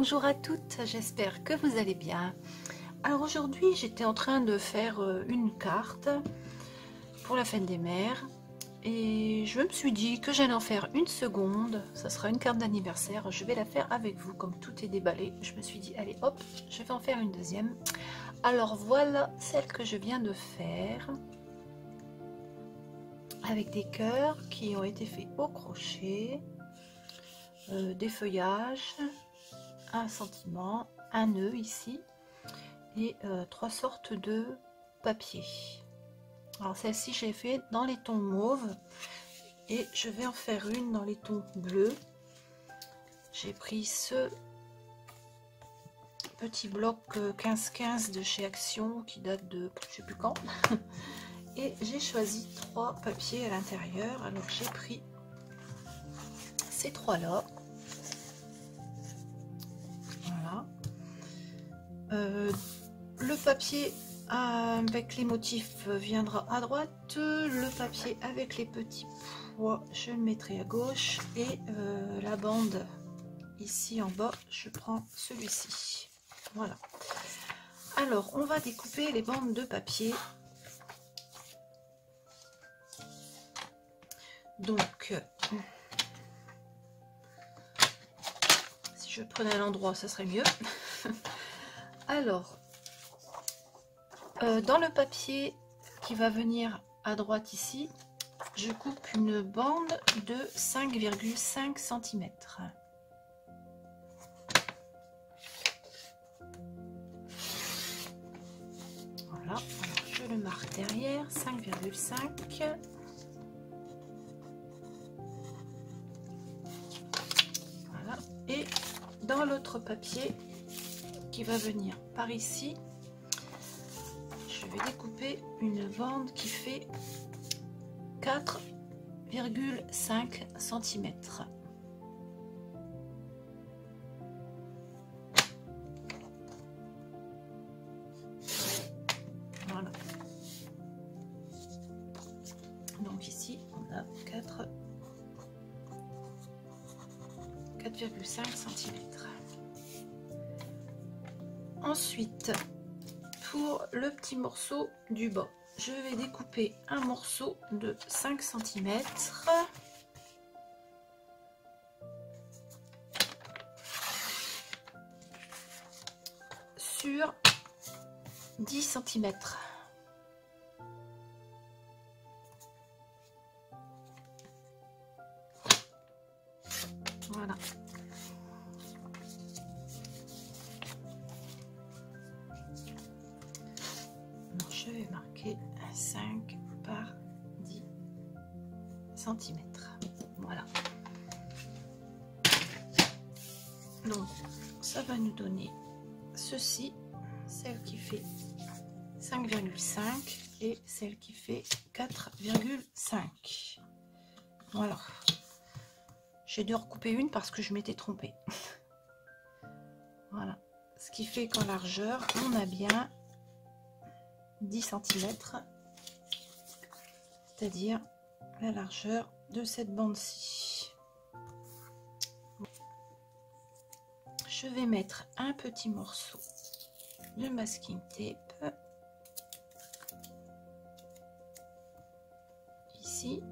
Bonjour à toutes, j'espère que vous allez bien. Alors aujourd'hui j'étais en train de faire une carte pour la fête des mères et je me suis dit que j'allais en faire une seconde. Ça sera une carte d'anniversaire, je vais la faire avec vous. Comme tout est déballé, je me suis dit allez hop, je vais en faire une deuxième. Alors voilà celle que je viens de faire avec des cœurs qui ont été faits au crochet, des feuillages, un sentiment, un nœud ici et trois sortes de papier. Alors celle-ci j'ai fait dans les tons mauve et je vais en faire une dans les tons bleus. J'ai pris ce petit bloc 15-15 de chez Action qui date de je sais plus quand et j'ai choisi trois papiers à l'intérieur. Alors j'ai pris ces trois là. Voilà. Le papier avec les motifs viendra à droite, le papier avec les petits pois je le mettrai à gauche et la bande ici en bas je prends celui-ci. Voilà. Alors on va découper les bandes de papier. Donc si je prenais à l'endroit ça serait mieux. Alors dans le papier qui va venir à droite ici, je coupe une bande de 5,5 cm. Voilà, alors je le marque derrière, 5,5. Voilà, et dans l'autre papier qui va venir par ici, je vais découper une bande qui fait 4,5 cm. Voilà. Donc ici, on a 4,5 cm. Ensuite, pour le petit morceau du bas, je vais découper un morceau de 5 cm sur 10 cm. Voilà. Alors, je vais marquer 5 par 10 cm. Voilà. Donc, ça va nous donner ceci, celle qui fait 5,5 et celle qui fait 4,5. Voilà. J'ai dû recouper une parce que je m'étais trompée. Voilà. Ce qui fait qu'en largeur, on a bien 10 cm, c'est-à-dire la largeur de cette bande-ci. Je vais mettre un petit morceau de masking tape ici.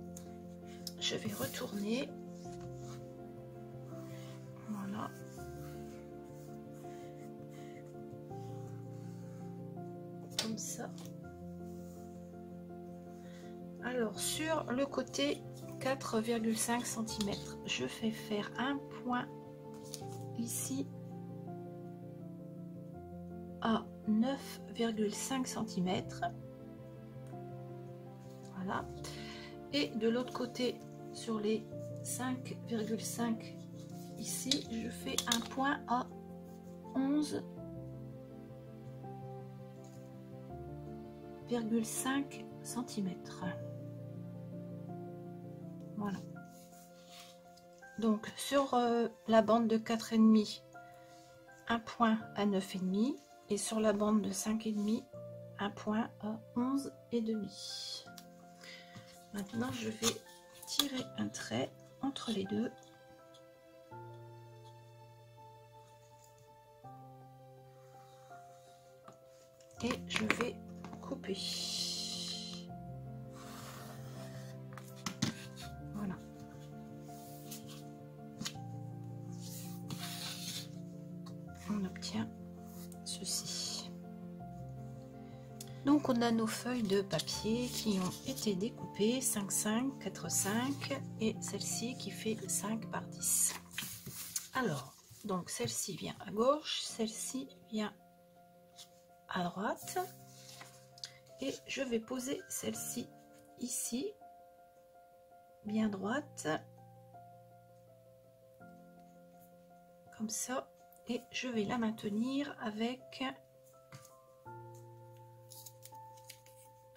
Je vais retourner. Voilà. Comme ça. Alors sur le côté 4,5 cm, je fais faire un point ici à 9,5 cm. Voilà. Et de l'autre côté, sur les 5,5 ici, je fais un point à 11,5 cm. Voilà. Donc sur la bande de 4,5, un point à 9,5 et sur la bande de 5,5, un point à 11,5. Maintenant, je vais tirer un trait entre les deux. et je vais couper. Voilà. On obtient ceci. Donc on a nos feuilles de papier qui ont été découpées 5, 5, 4, 5 et celle-ci qui fait 5 par 10. Alors, donc celle-ci vient à gauche, celle-ci vient à droite et je vais poser celle-ci ici, bien droite, comme ça, et je vais la maintenir avec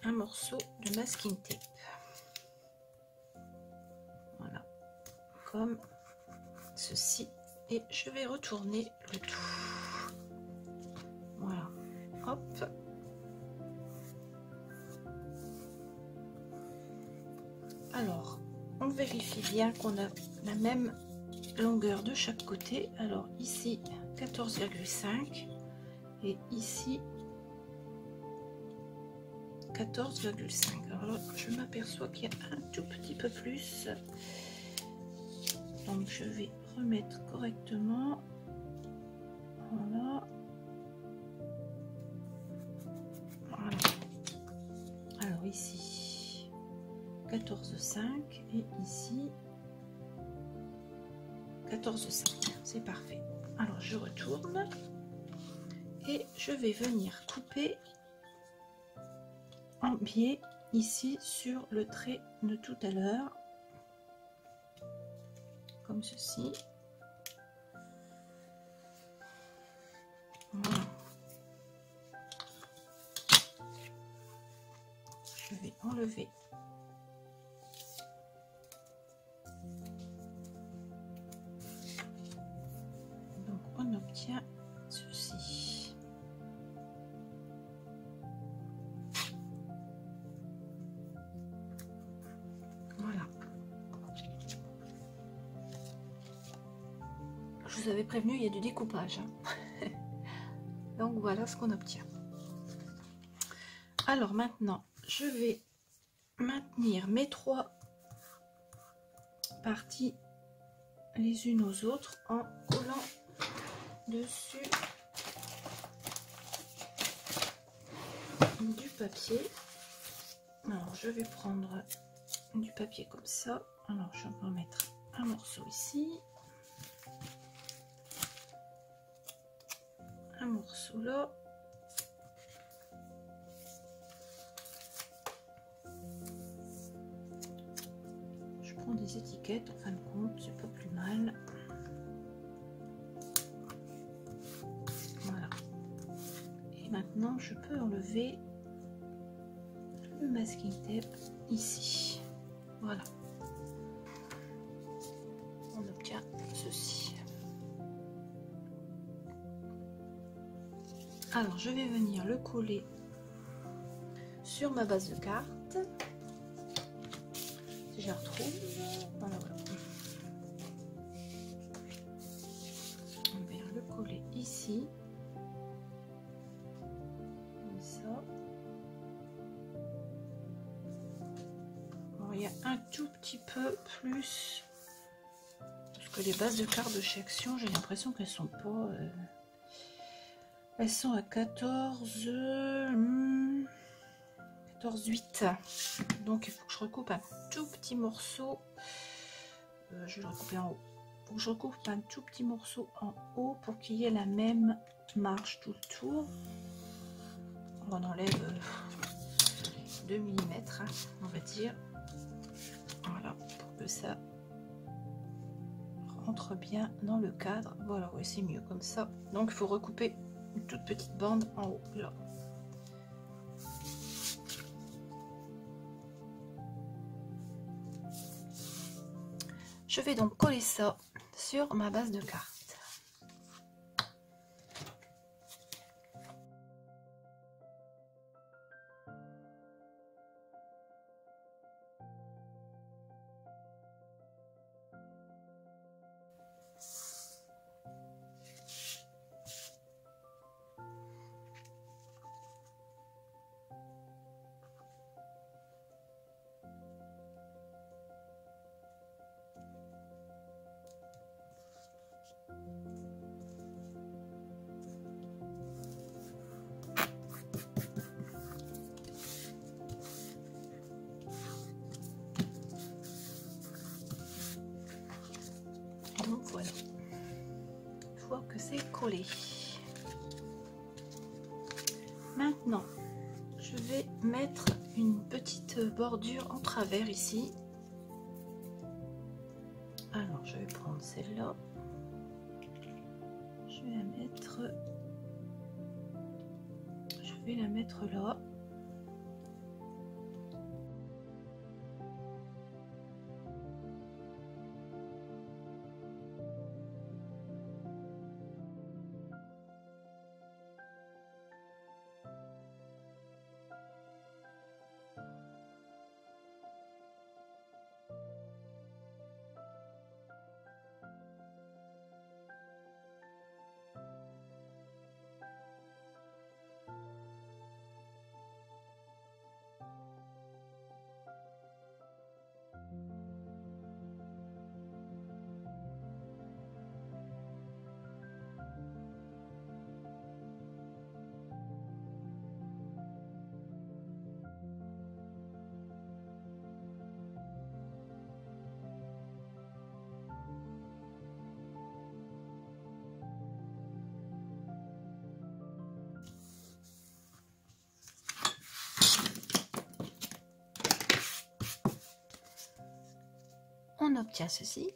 un morceau de masking tape. Voilà, comme ceci, et je vais retourner le tout. Voilà, hop. Alors, on vérifie bien qu'on a la même longueur de chaque côté. Alors ici 14,5 et ici 14,5. Alors là, je m'aperçois qu'il y a un tout petit peu plus, donc je vais remettre correctement. Voilà. Voilà. Alors ici 14,5 et ici 14,5. C'est parfait. Alors je retourne et je vais venir couper en biais ici sur le trait de tout à l'heure, comme ceci. Voilà. Je vais enlever donc on obtient ceci. Voilà. Je vous avais prévenu, il y a du découpage. Donc voilà ce qu'on obtient. Alors maintenant, je vais maintenir mes trois parties les unes aux autres en collant dessus du papier. Alors je vais prendre du papier comme ça. Alors je vais mettre un morceau ici, un morceau là, je prends des étiquettes, en fin de compte c'est pas plus mal. Voilà, et maintenant je peux enlever le masking tape ici. Voilà, on obtient ceci. Alors je vais venir le coller sur ma base de carte, si je la retrouve. Voilà, voilà. On va le coller ici, comme ça. Alors, il y a un tout petit peu plus, parce que les bases de cartes de chez Action, j'ai l'impression qu'elles sont pas... elles sont à 14,8. Donc il faut que je recoupe un tout petit morceau. Je vais le recouper en haut. Il faut que je recoupe un tout petit morceau en haut pour qu'il y ait la même marge tout le tour. On enlève 2 mm, hein, on va dire. Voilà, pour que ça rentre bien dans le cadre. Voilà, ouais, c'est mieux comme ça. Donc il faut recouper une toute petite bande en haut, là. Je vais donc coller ça sur ma base de carte. Donc voilà, une fois que c'est collé. Maintenant, je vais mettre une petite bordure en travers ici. Alors, je vais prendre celle-là. Je vais la mettre là. On obtient ceci.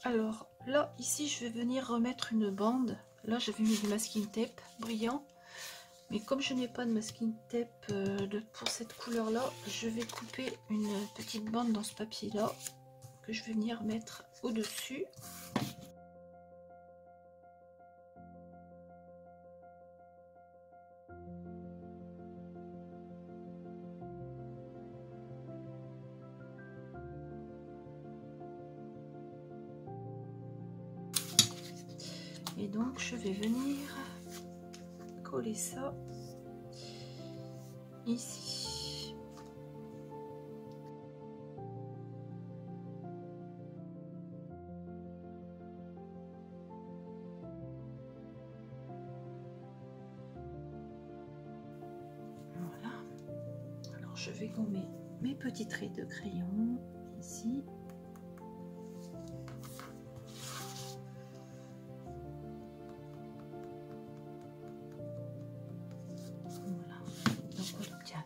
Alors là, ici, je vais venir remettre une bande. Là, j'avais mis du masking tape brillant. Mais comme je n'ai pas de masking tape pour cette couleur-là, je vais couper une petite bande dans ce papier-là que je vais venir mettre au-dessus. Et donc, je vais venir coller ça ici. Voilà. Alors, je vais gommer mes petits traits de crayon ici.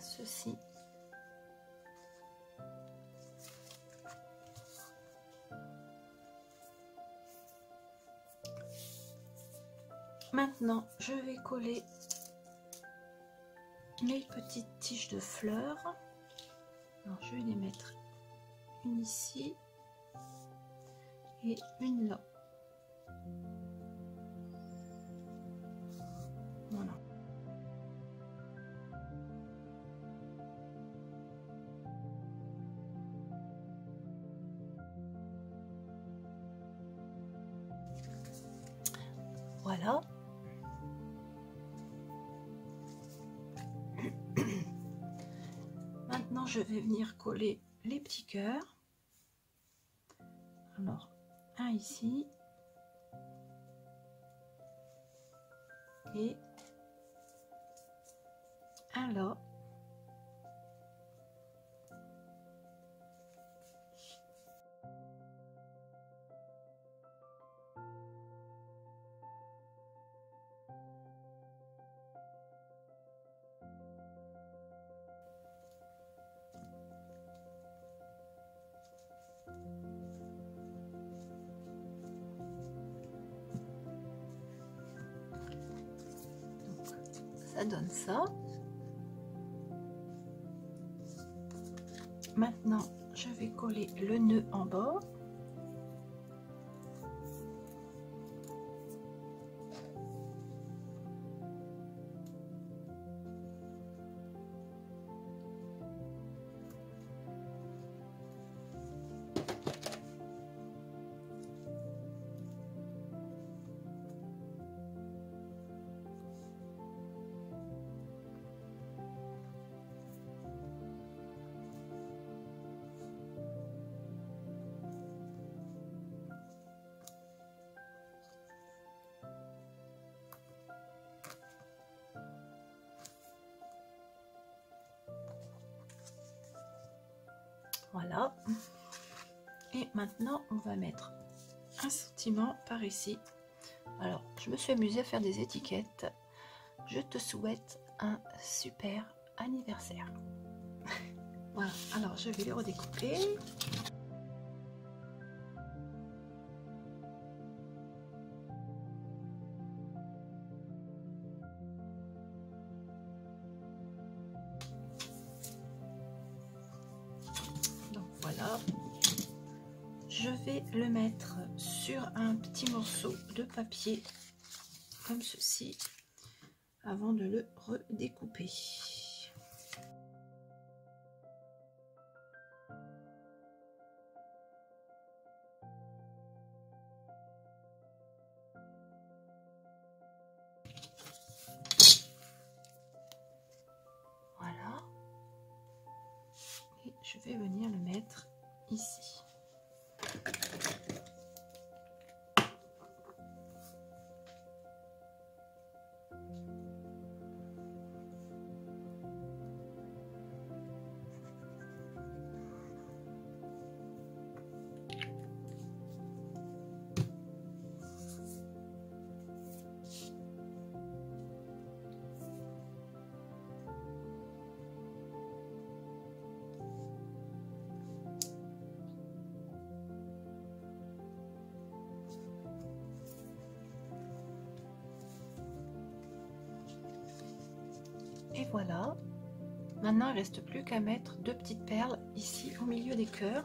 Ceci. Maintenant, je vais coller mes petites tiges de fleurs. Alors, je vais les mettre une ici et une là. Voilà. Voilà. Maintenant, je vais venir coller les petits cœurs. Alors, un ici. Et un là. Ça donne ça. Maintenant, je vais coller le nœud en bas. Voilà. Et maintenant, on va mettre un sentiment par ici. Alors, je me suis amusée à faire des étiquettes. Je te souhaite un super anniversaire. Voilà, alors je vais les redécouper. Donc voilà, je vais le mettre sur un petit morceau de papier comme ceci avant de le redécouper. Voilà, et je vais venir le mettre ici. Et voilà, maintenant il ne reste plus qu'à mettre deux petites perles ici au milieu des cœurs.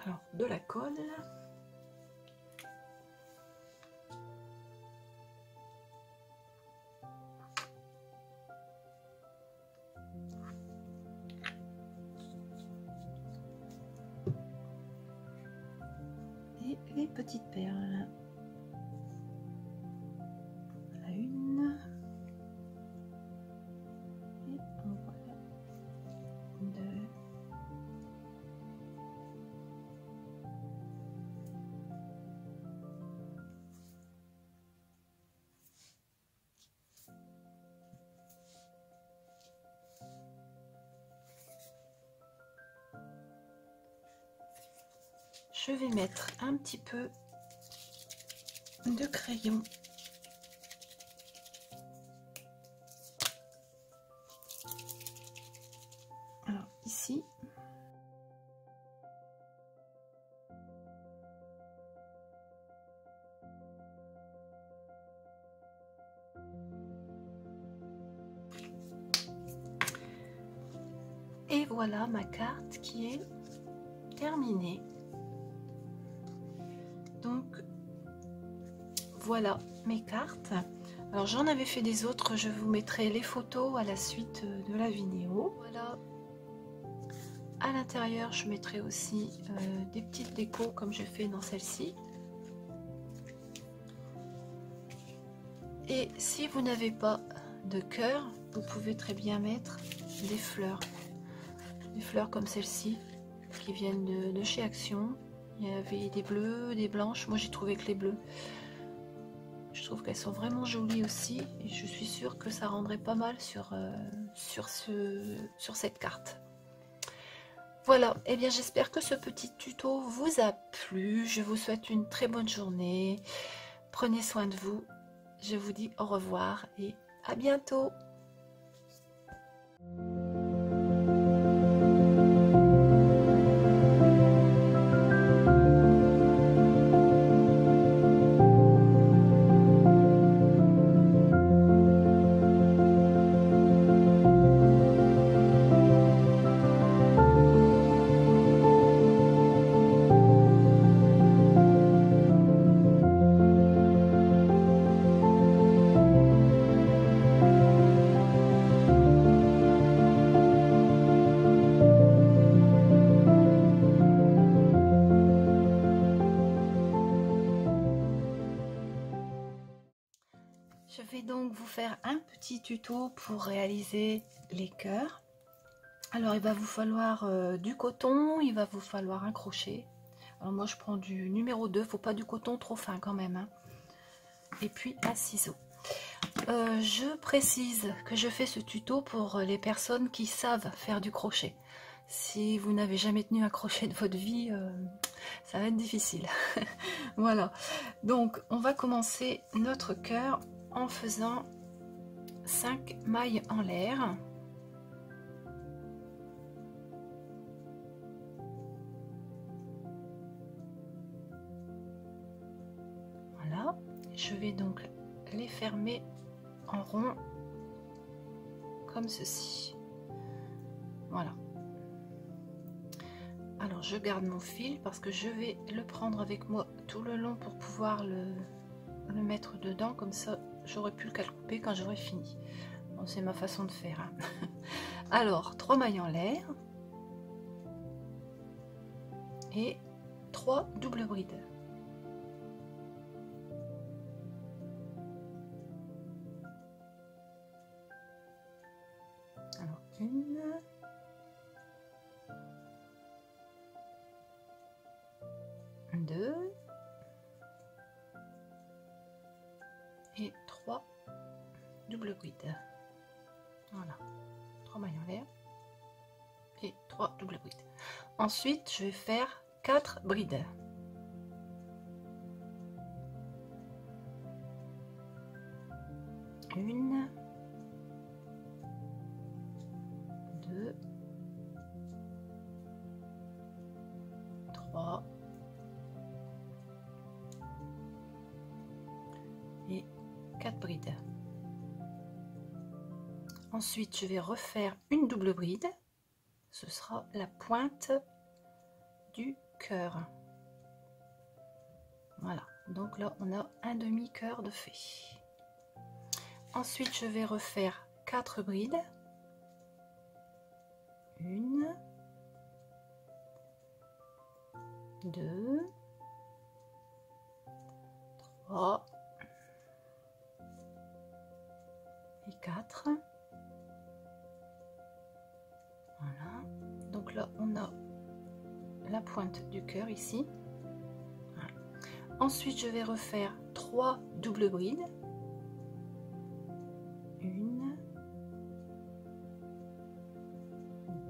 Alors, de la colle. Et les petites perles. Voilà une. Et en voilà deux. Je vais mettre un petit peu de crayon alors ici et voilà ma carte qui est terminée. Donc voilà mes cartes. Alors j'en avais fait des autres, je vous mettrai les photos à la suite de la vidéo. Voilà, à l'intérieur je mettrai aussi des petites décos comme je fais dans celle-ci. Et si vous n'avez pas de cœur, vous pouvez très bien mettre des fleurs comme celle-ci qui viennent de chez Action. Il y avait des bleus, des blanches. Moi j'ai trouvé que les bleus, je trouve qu'elles sont vraiment jolies aussi, et je suis sûre que ça rendrait pas mal sur cette carte. Voilà, et bien j'espère que ce petit tuto vous a plu. Je vous souhaite une très bonne journée. Prenez soin de vous. Je vous dis au revoir et à bientôt. donc vous faire un petit tuto pour réaliser les cœurs. Alors il va vous falloir du coton, il va vous falloir un crochet. Alors moi je prends du numéro 2, faut pas du coton trop fin quand même, hein. Et puis un ciseau. Je précise que je fais ce tuto pour les personnes qui savent faire du crochet. Si vous n'avez jamais tenu un crochet de votre vie, ça va être difficile. Voilà, donc on va commencer notre cœur en faisant 5 mailles en l'air. Voilà, je vais donc les fermer en rond comme ceci. Voilà. Alors je garde mon fil parce que je vais le prendre avec moi tout le long pour pouvoir le mettre dedans, comme ça j'aurai plus qu'à le couper quand j'aurai fini. Bon, c'est ma façon de faire, hein. Alors 3 mailles en l'air et 3 doubles brides. Alors une, deux et 3 doubles brides. Voilà, 3 mailles en l'air et 3 doubles brides. Ensuite je vais faire 4 brides. Une, deux, trois et 4 brides. Ensuite je vais refaire une double bride, ce sera la pointe du cœur. Voilà, donc là on a un demi cœur de fait. Ensuite je vais refaire 4 brides, une, deux, trois et 4. Voilà, donc là on a la pointe du cœur ici. Voilà. Ensuite je vais refaire 3 doubles brides, une,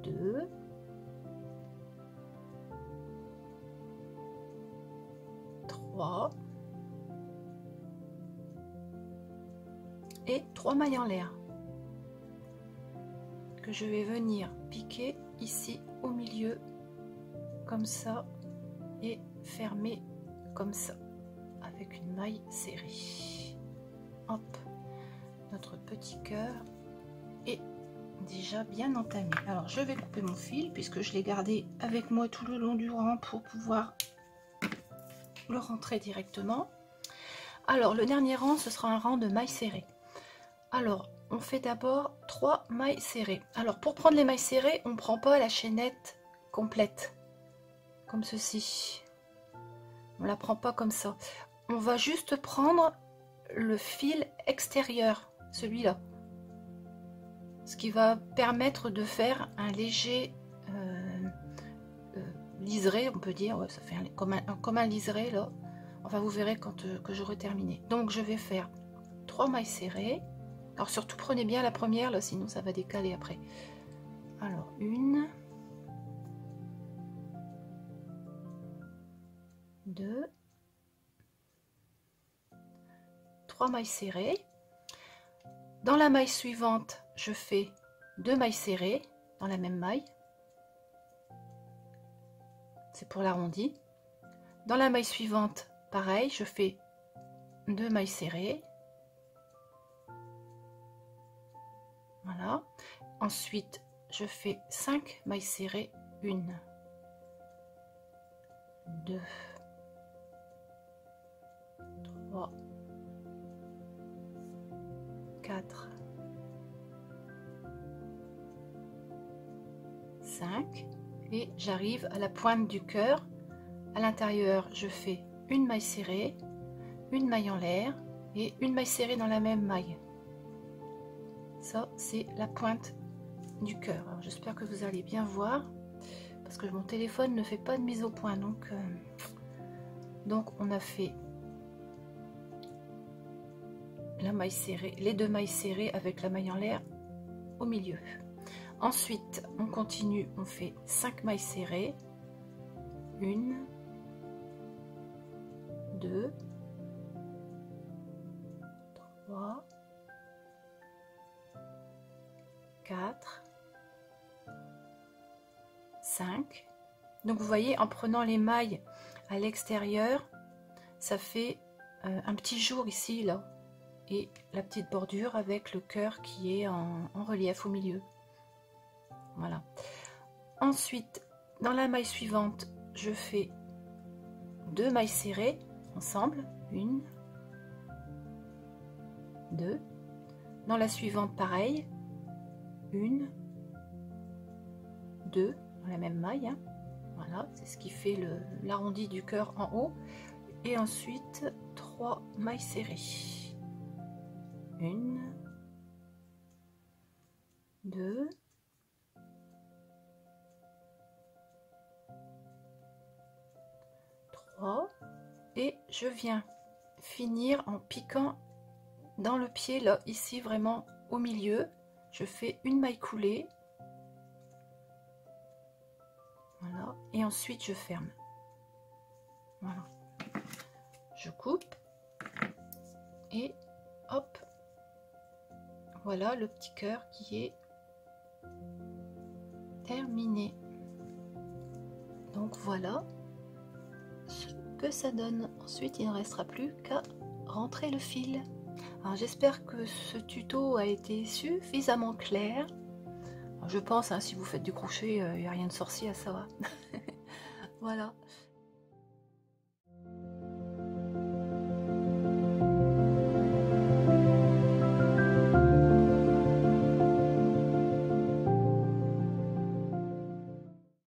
deux, trois et 3 mailles en l'air que je vais venir piquer ici au milieu comme ça et fermer comme ça avec une maille serrée. Hop, notre petit cœur est déjà bien entamé. Alors je vais couper mon fil puisque je l'ai gardé avec moi tout le long du rang pour pouvoir le rentrer directement. Alors le dernier rang, ce sera un rang de mailles serrées. Alors on fait d'abord 3 mailles serrées. Alors pour prendre les mailles serrées, on ne prend pas la chaînette complète comme ceci, on la prend pas comme ça, on va juste prendre le fil extérieur, celui-là, ce qui va permettre de faire un léger liseré, on peut dire. Ouais, ça fait comme un liseré là. Enfin vous verrez quand que j'aurai terminé. Donc je vais faire 3 mailles serrées. Alors surtout prenez bien la première là, sinon ça va décaler après. Alors une, deux, 3 mailles serrées. Dans la maille suivante je fais 2 mailles serrées dans la même maille, c'est pour l'arrondi. Dans la maille suivante pareil, je fais 2 mailles serrées. Voilà, ensuite je fais 5 mailles serrées, 1, 2, 3, 4, 5 et j'arrive à la pointe du cœur. À l'intérieur je fais une maille serrée, une maille en l'air et une maille serrée dans la même maille. Ça, c'est la pointe du cœur. J'espère que vous allez bien voir, parce que mon téléphone ne fait pas de mise au point. Donc on a fait la maille serrée, les 2 mailles serrées avec la maille en l'air au milieu. Ensuite, on continue, on fait 5 mailles serrées. 1, 2, 3, 4, 5. Donc vous voyez, en prenant les mailles à l'extérieur, ça fait un petit jour ici, là, et la petite bordure avec le cœur qui est en relief au milieu. Voilà. Ensuite, dans la maille suivante, je fais 2 mailles serrées ensemble, 1, 2. Dans la suivante, pareil, 1, 2, dans la même maille, hein. Voilà, c'est ce qui fait l'arrondi du cœur en haut. Et ensuite 3 mailles serrées, 1, 2, 3, et je viens finir en piquant dans le pied, là, ici, vraiment au milieu. Je fais une maille coulée, voilà, et ensuite je ferme. Voilà, je coupe et hop, voilà le petit cœur qui est terminé. Donc voilà ce que ça donne. Ensuite, il ne restera plus qu'à rentrer le fil. Alors j'espère que ce tuto a été suffisamment clair. Alors, je pense, hein, si vous faites du crochet, il n'y a rien de sorcier à ça. Voilà.